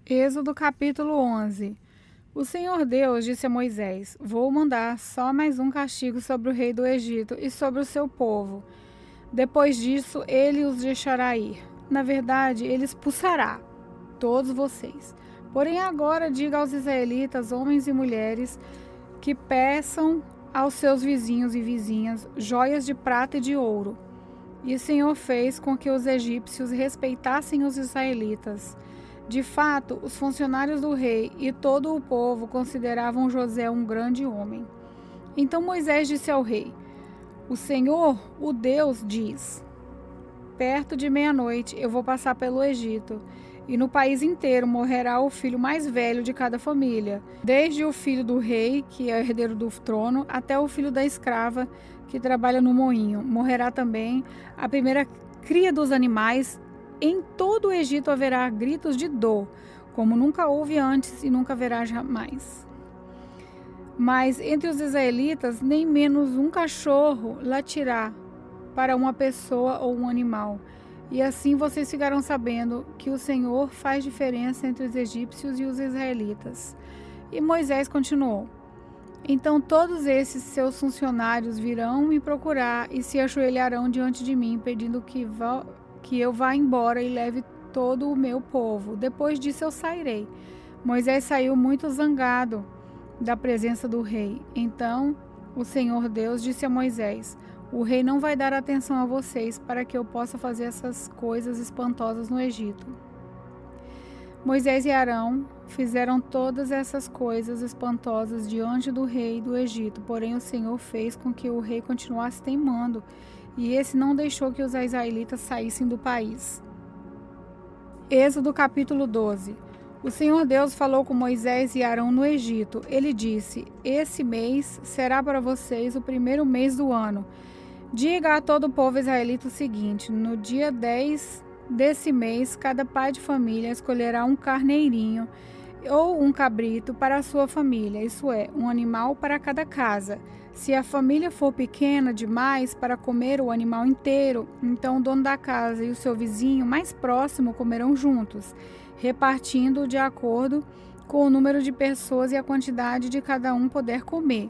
Êxodo capítulo 11. O Senhor Deus disse a Moisés: Vou mandar só mais um castigo sobre o rei do Egito e sobre o seu povo. Depois disso, ele os deixará ir. Na verdade, ele expulsará todos vocês. Porém, agora diga aos israelitas, homens e mulheres, que peçam aos seus vizinhos e vizinhas joias de prata e de ouro. E o Senhor fez com que os egípcios respeitassem os israelitas. De fato, os funcionários do rei e todo o povo consideravam José um grande homem. Então Moisés disse ao rei: O Senhor, o Deus, diz: Perto de meia-noite eu vou passar pelo Egito, e no país inteiro morrerá o filho mais velho de cada família, desde o filho do rei, que é herdeiro do trono, até o filho da escrava, que trabalha no moinho. Morrerá também a primeira cria dos animais. Em todo o Egito haverá gritos de dor, como nunca houve antes e nunca haverá jamais. Mas entre os israelitas, nem menos um cachorro latirá para uma pessoa ou um animal. E assim vocês ficarão sabendo que o Senhor faz diferença entre os egípcios e os israelitas. E Moisés continuou: Então todos esses seus funcionários virão me procurar e se ajoelharão diante de mim, pedindo que eu vá embora e leve todo o meu povo. Depois disso eu sairei. Moisés saiu muito zangado da presença do rei. Então o Senhor Deus disse a Moisés: O rei não vai dar atenção a vocês para que eu possa fazer essas coisas espantosas no Egito. Moisés e Arão fizeram todas essas coisas espantosas diante do rei do Egito, porém o Senhor fez com que o rei continuasse teimando, e esse não deixou que os israelitas saíssem do país. Êxodo capítulo 12. O Senhor Deus falou com Moisés e Arão no Egito. Ele disse: Esse mês será para vocês o primeiro mês do ano. Diga a todo o povo israelita o seguinte: no dia 10 desse mês, cada pai de família escolherá um carneirinho ou um cabrito para a sua família, isso é, um animal para cada casa. Se a família for pequena demais para comer o animal inteiro, então o dono da casa e o seu vizinho mais próximo comerão juntos, repartindo de acordo com o número de pessoas e a quantidade de cada um poder comer.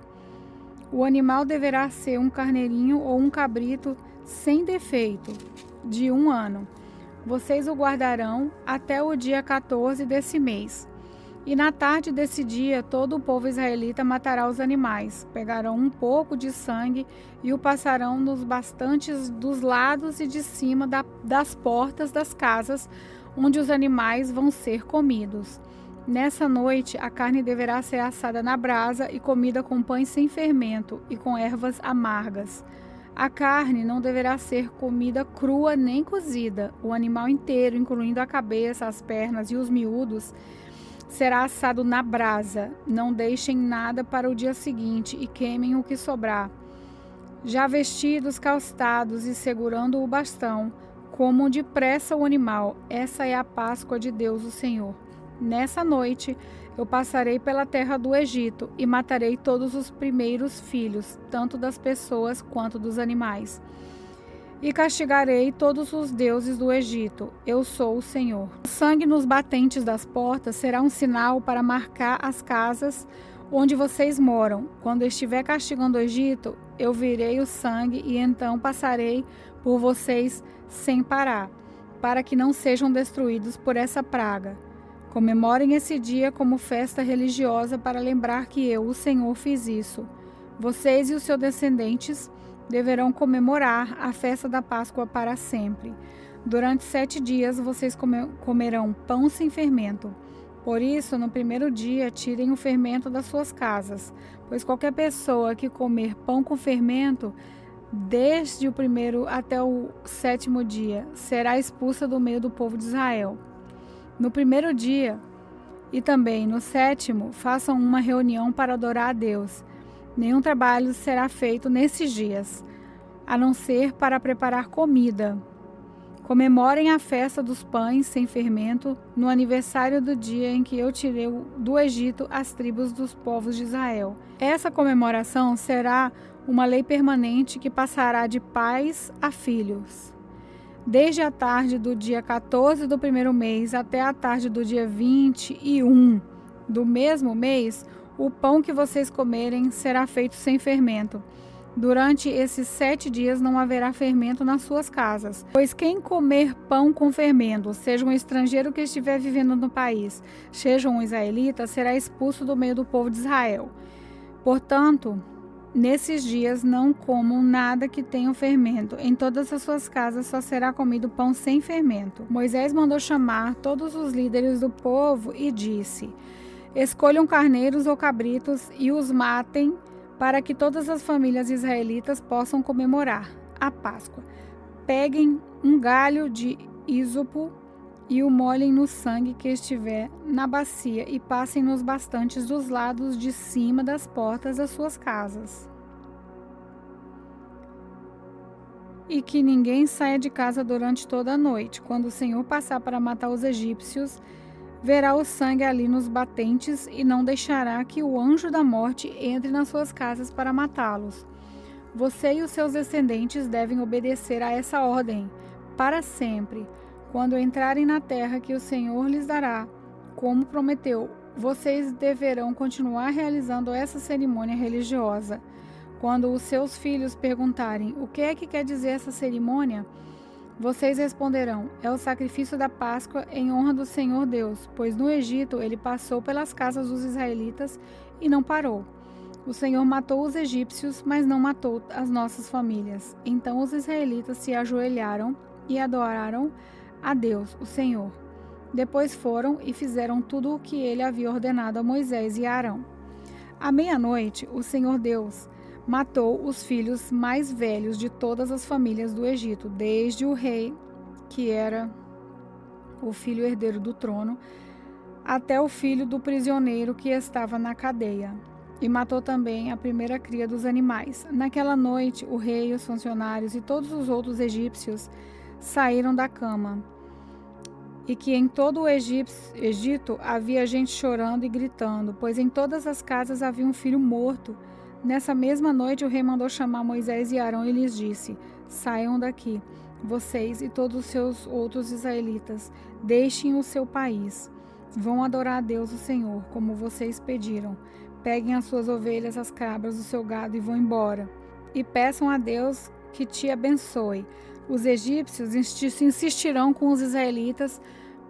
O animal deverá ser um carneirinho ou um cabrito sem defeito, de 1 ano. Vocês o guardarão até o dia 14 desse mês. E na tarde desse dia, todo o povo israelita matará os animais. Pegarão um pouco de sangue e o passarão nos bastantes dos lados e de cima das portas das casas, onde os animais vão ser comidos. Nessa noite, a carne deverá ser assada na brasa e comida com pães sem fermento e com ervas amargas. A carne não deverá ser comida crua nem cozida. O animal inteiro, incluindo a cabeça, as pernas e os miúdos, será assado na brasa. Não deixem nada para o dia seguinte e queimem o que sobrar. Já vestidos, calçados e segurando o bastão, comam depressa o animal. Essa é a Páscoa de Deus, o Senhor. Nessa noite eu passarei pela terra do Egito e matarei todos os primeiros filhos, tanto das pessoas quanto dos animais. E castigarei todos os deuses do Egito. Eu sou o Senhor. O sangue nos batentes das portas será um sinal para marcar as casas onde vocês moram. Quando eu estiver castigando o Egito, eu virei o sangue e então passarei por vocês sem parar, para que não sejam destruídos por essa praga. Comemorem esse dia como festa religiosa para lembrar que eu, o Senhor, fiz isso. Vocês e os seus descendentes deverão comemorar a festa da Páscoa para sempre. Durante 7 dias vocês comerão pão sem fermento. Por isso, no primeiro dia, tirem o fermento das suas casas, pois qualquer pessoa que comer pão com fermento, desde o primeiro até o 7º dia, será expulsa do meio do povo de Israel. No primeiro dia e também no 7º, façam uma reunião para adorar a Deus. Nenhum trabalho será feito nesses dias, a não ser para preparar comida. Comemorem a festa dos pães sem fermento no aniversário do dia em que eu tirei do Egito as tribos dos povos de Israel. Essa comemoração será uma lei permanente que passará de pais a filhos. desde a tarde do dia 14 do primeiro mês até a tarde do dia 21 do mesmo mês, o pão que vocês comerem será feito sem fermento. Durante esses 7 dias não haverá fermento nas suas casas. Pois quem comer pão com fermento, seja um estrangeiro que estiver vivendo no país, seja um israelita, será expulso do meio do povo de Israel. Portanto, nesses dias não comam nada que tenha fermento. Em todas as suas casas só será comido pão sem fermento. Moisés mandou chamar todos os líderes do povo e disse: escolham carneiros ou cabritos e os matem, para que todas as famílias israelitas possam comemorar a Páscoa. Peguem um galho de ísopo e o molhem no sangue que estiver na bacia e passem nos bastantes dos lados de cima das portas das suas casas. E que ninguém saia de casa durante toda a noite. Quando o Senhor passar para matar os egípcios, verá o sangue ali nos batentes e não deixará que o anjo da morte entre nas suas casas para matá-los. Você e os seus descendentes devem obedecer a essa ordem para sempre. Quando entrarem na terra que o Senhor lhes dará, como prometeu, vocês deverão continuar realizando essa cerimônia religiosa. Quando os seus filhos perguntarem o que é que quer dizer essa cerimônia, vocês responderão: é o sacrifício da Páscoa em honra do Senhor Deus, pois no Egito ele passou pelas casas dos israelitas e não parou. O Senhor matou os egípcios, mas não matou as nossas famílias. Então os israelitas se ajoelharam e adoraram a Deus, o Senhor. Depois foram e fizeram tudo o que ele havia ordenado a Moisés e a Arão. À meia-noite, o Senhor Deus matou os filhos mais velhos de todas as famílias do Egito, desde o rei, que era o filho herdeiro do trono, até o filho do prisioneiro que estava na cadeia. E matou também a primeira cria dos animais. Naquela noite, o rei, os funcionários e todos os outros egípcios saíram da cama. E que em todo o Egito havia gente chorando e gritando, pois em todas as casas havia um filho morto. Nessa mesma noite, o rei mandou chamar Moisés e Arão e lhes disse: saiam daqui, vocês e todos os seus outros israelitas, deixem o seu país. Vão adorar a Deus, o Senhor, como vocês pediram. Peguem as suas ovelhas, as cabras, o seu gado e vão embora. E peçam a Deus que te abençoe. Os egípcios insistirão com os israelitas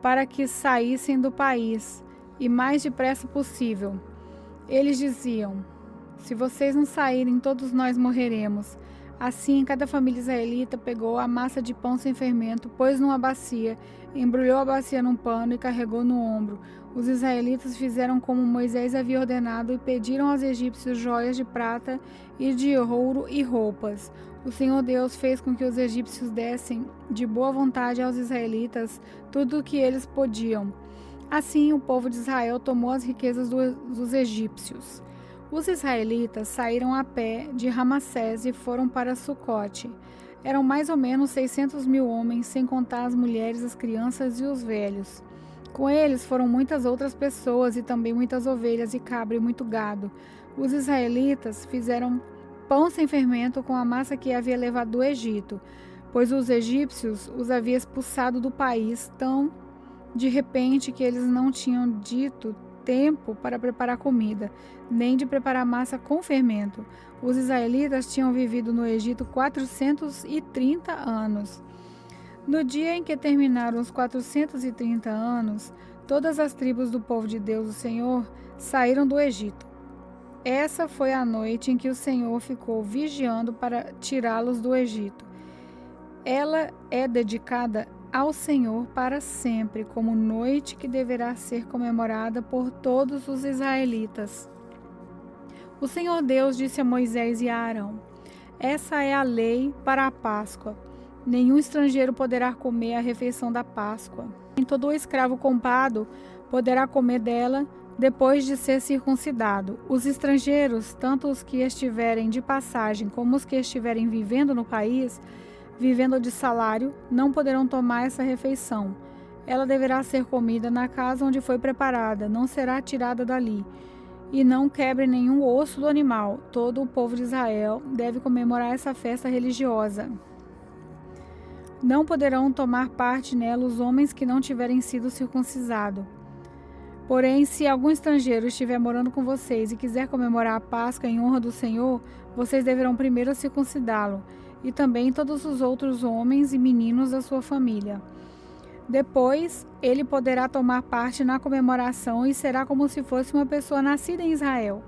para que saíssem do país, e mais depressa possível. Eles diziam: se vocês não saírem, todos nós morreremos. Assim, cada família israelita pegou a massa de pão sem fermento, pôs numa bacia, embrulhou a bacia num pano e carregou no ombro. Os israelitas fizeram como Moisés havia ordenado e pediram aos egípcios joias de prata e de ouro e roupas. O Senhor Deus fez com que os egípcios dessem de boa vontade aos israelitas tudo o que eles podiam. Assim, o povo de Israel tomou as riquezas dos egípcios. Os israelitas saíram a pé de Ramassés e foram para Sucote. Eram mais ou menos 600.000 homens, sem contar as mulheres, as crianças e os velhos. Com eles foram muitas outras pessoas e também muitas ovelhas e cabra e muito gado. Os israelitas fizeram pão sem fermento com a massa que havia levado do Egito, pois os egípcios os haviam expulsado do país tão de repente que eles não tinham dito tempo para preparar comida, nem de preparar massa com fermento. Os israelitas tinham vivido no Egito 430 anos. No dia em que terminaram os 430 anos, todas as tribos do povo de Deus, o Senhor, saíram do Egito. Essa foi a noite em que o Senhor ficou vigiando para tirá-los do Egito. Ela é dedicada ao Senhor para sempre, como noite que deverá ser comemorada por todos os israelitas. O Senhor Deus disse a Moisés e a Arão: essa é a lei para a Páscoa. Nenhum estrangeiro poderá comer a refeição da Páscoa. Nem todo escravo comprado poderá comer dela depois de ser circuncidado. Os estrangeiros, tanto os que estiverem de passagem como os que estiverem vivendo no país, vivendo de salário, não poderão tomar essa refeição. Ela deverá ser comida na casa onde foi preparada, não será tirada dali. E não quebre nenhum osso do animal. Todo o povo de Israel deve comemorar essa festa religiosa. Não poderão tomar parte nela os homens que não tiverem sido circuncidados. Porém, se algum estrangeiro estiver morando com vocês e quiser comemorar a Páscoa em honra do Senhor, vocês deverão primeiro circuncidá-lo, e também todos os outros homens e meninos da sua família. Depois, ele poderá tomar parte na comemoração e será como se fosse uma pessoa nascida em Israel.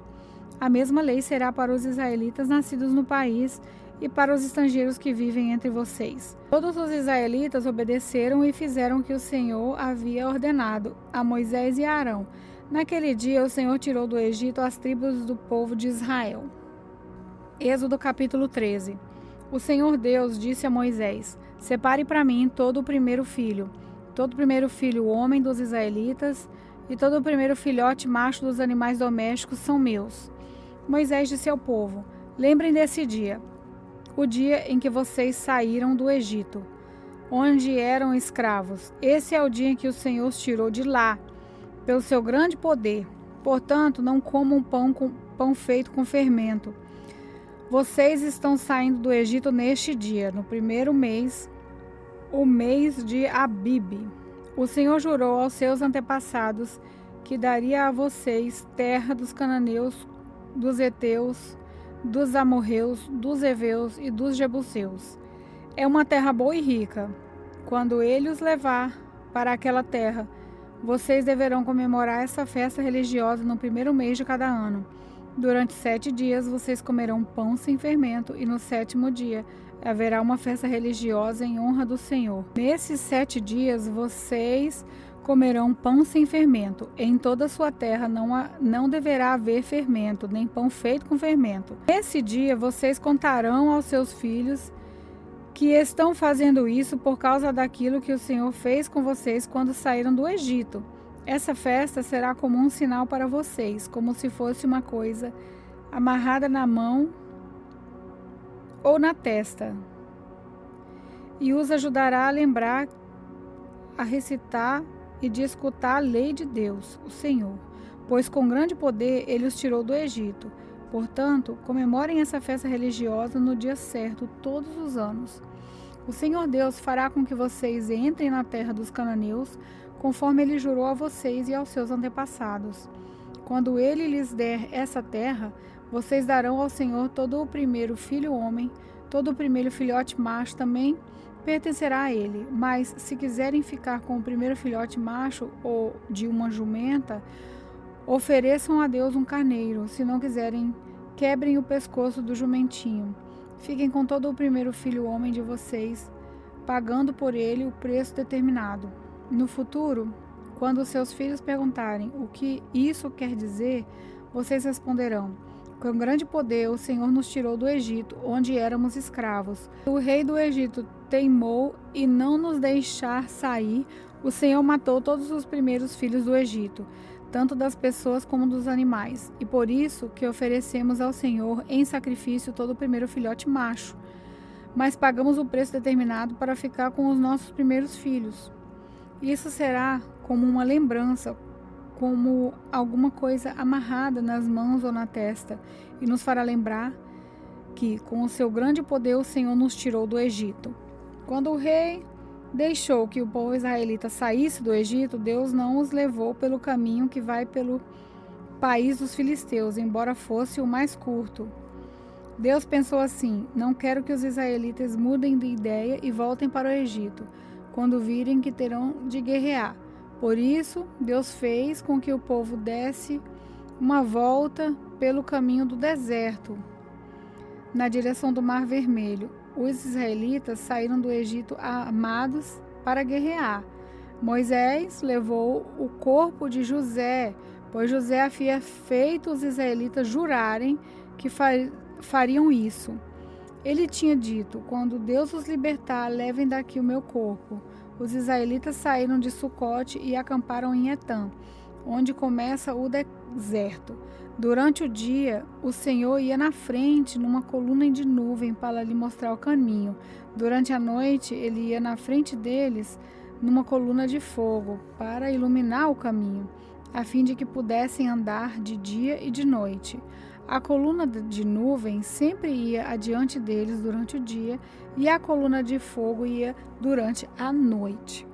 A mesma lei será para os israelitas nascidos no país e para os estrangeiros que vivem entre vocês. Todos os israelitas obedeceram e fizeram o que o Senhor havia ordenado a Moisés e a Arão. Naquele dia, o Senhor tirou do Egito as tribos do povo de Israel. Êxodo capítulo 13. O Senhor Deus disse a Moisés: separe para mim todo o primeiro filho homem dos israelitas, e todo o primeiro filhote macho dos animais domésticos são meus. Moisés disse ao povo: lembrem desse dia, o dia em que vocês saíram do Egito, onde eram escravos. Esse é o dia em que o Senhor os tirou de lá, pelo seu grande poder. Portanto, não comam pão feito com fermento. Vocês estão saindo do Egito neste dia, no primeiro mês, o mês de Abibe. O Senhor jurou aos seus antepassados que daria a vocês terra dos cananeus, dos heteus, dos amorreus, dos heveus e dos jebuseus. É uma terra boa e rica. Quando ele os levar para aquela terra, vocês deverão comemorar essa festa religiosa no primeiro mês de cada ano. Durante 7 dias vocês comerão pão sem fermento, e no 7º dia haverá uma festa religiosa em honra do Senhor. Nesses 7 dias vocês comerão pão sem fermento. Em toda a sua terra não deverá haver fermento, nem pão feito com fermento. Nesse dia vocês contarão aos seus filhos que estão fazendo isso por causa daquilo que o Senhor fez com vocês quando saíram do Egito. Essa festa será como um sinal para vocês, como se fosse uma coisa amarrada na mão ou na testa, e os ajudará a lembrar, a recitar e de escutar a lei de Deus, o Senhor, pois com grande poder ele os tirou do Egito. Portanto, comemorem essa festa religiosa no dia certo todos os anos. O Senhor Deus fará com que vocês entrem na terra dos cananeus, conforme ele jurou a vocês e aos seus antepassados. Quando ele lhes der essa terra, vocês darão ao Senhor todo o primeiro filho homem, todo o primeiro filhote macho também pertencerá a ele. Mas se quiserem ficar com o primeiro filhote macho ou de uma jumenta, ofereçam a Deus um carneiro. Se não quiserem, quebrem o pescoço do jumentinho. Fiquem com todo o primeiro filho homem de vocês, pagando por ele o preço determinado. No futuro, quando seus filhos perguntarem o que isso quer dizer, vocês responderão: com grande poder o Senhor nos tirou do Egito, onde éramos escravos. O rei do Egito teimou e não nos deixar sair. O Senhor matou todos os primeiros filhos do Egito, tanto das pessoas como dos animais. E por isso que oferecemos ao Senhor em sacrifício todo o primeiro filhote macho. Mas pagamos o preço determinado para ficar com os nossos primeiros filhos. Isso será como uma lembrança, como alguma coisa amarrada nas mãos ou na testa, e nos fará lembrar que, com o seu grande poder, o Senhor nos tirou do Egito. Quando o rei deixou que o povo israelita saísse do Egito, Deus não os levou pelo caminho que vai pelo país dos filisteus, embora fosse o mais curto. Deus pensou assim: não quero que os israelitas mudem de ideia e voltem para o Egito, quando virem que terão de guerrear. Por isso, Deus fez com que o povo desse uma volta pelo caminho do deserto, na direção do Mar Vermelho. Os israelitas saíram do Egito armados para guerrear. Moisés levou o corpo de José, pois José havia feito os israelitas jurarem que fariam isso. Ele tinha dito: quando Deus os libertar, levem daqui o meu corpo. Os israelitas saíram de Sucote e acamparam em Etã, onde começa o deserto. Durante o dia, o Senhor ia na frente numa coluna de nuvem para lhe mostrar o caminho. Durante a noite, ele ia na frente deles numa coluna de fogo para iluminar o caminho, a fim de que pudessem andar de dia e de noite. A coluna de nuvem sempre ia adiante deles durante o dia e a coluna de fogo ia durante a noite.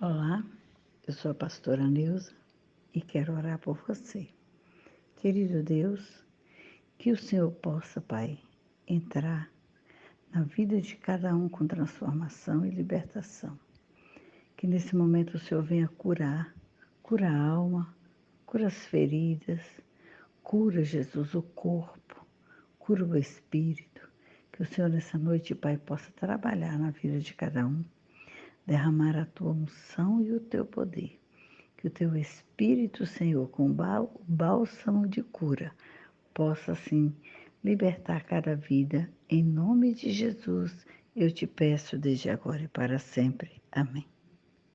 Olá, eu sou a pastora Neuza e quero orar por você. Querido Deus, que o Senhor possa, Pai, entrar na vida de cada um com transformação e libertação. Que nesse momento o Senhor venha curar, cura a alma, cura as feridas, cura, Jesus, o corpo, cura o espírito. Que o Senhor nessa noite, Pai, possa trabalhar na vida de cada um, derramar a tua unção e o teu poder. Que o teu Espírito, Senhor, com bálsamo de cura, possa, assim, libertar cada vida. Em nome de Jesus, eu te peço desde agora e para sempre. Amém.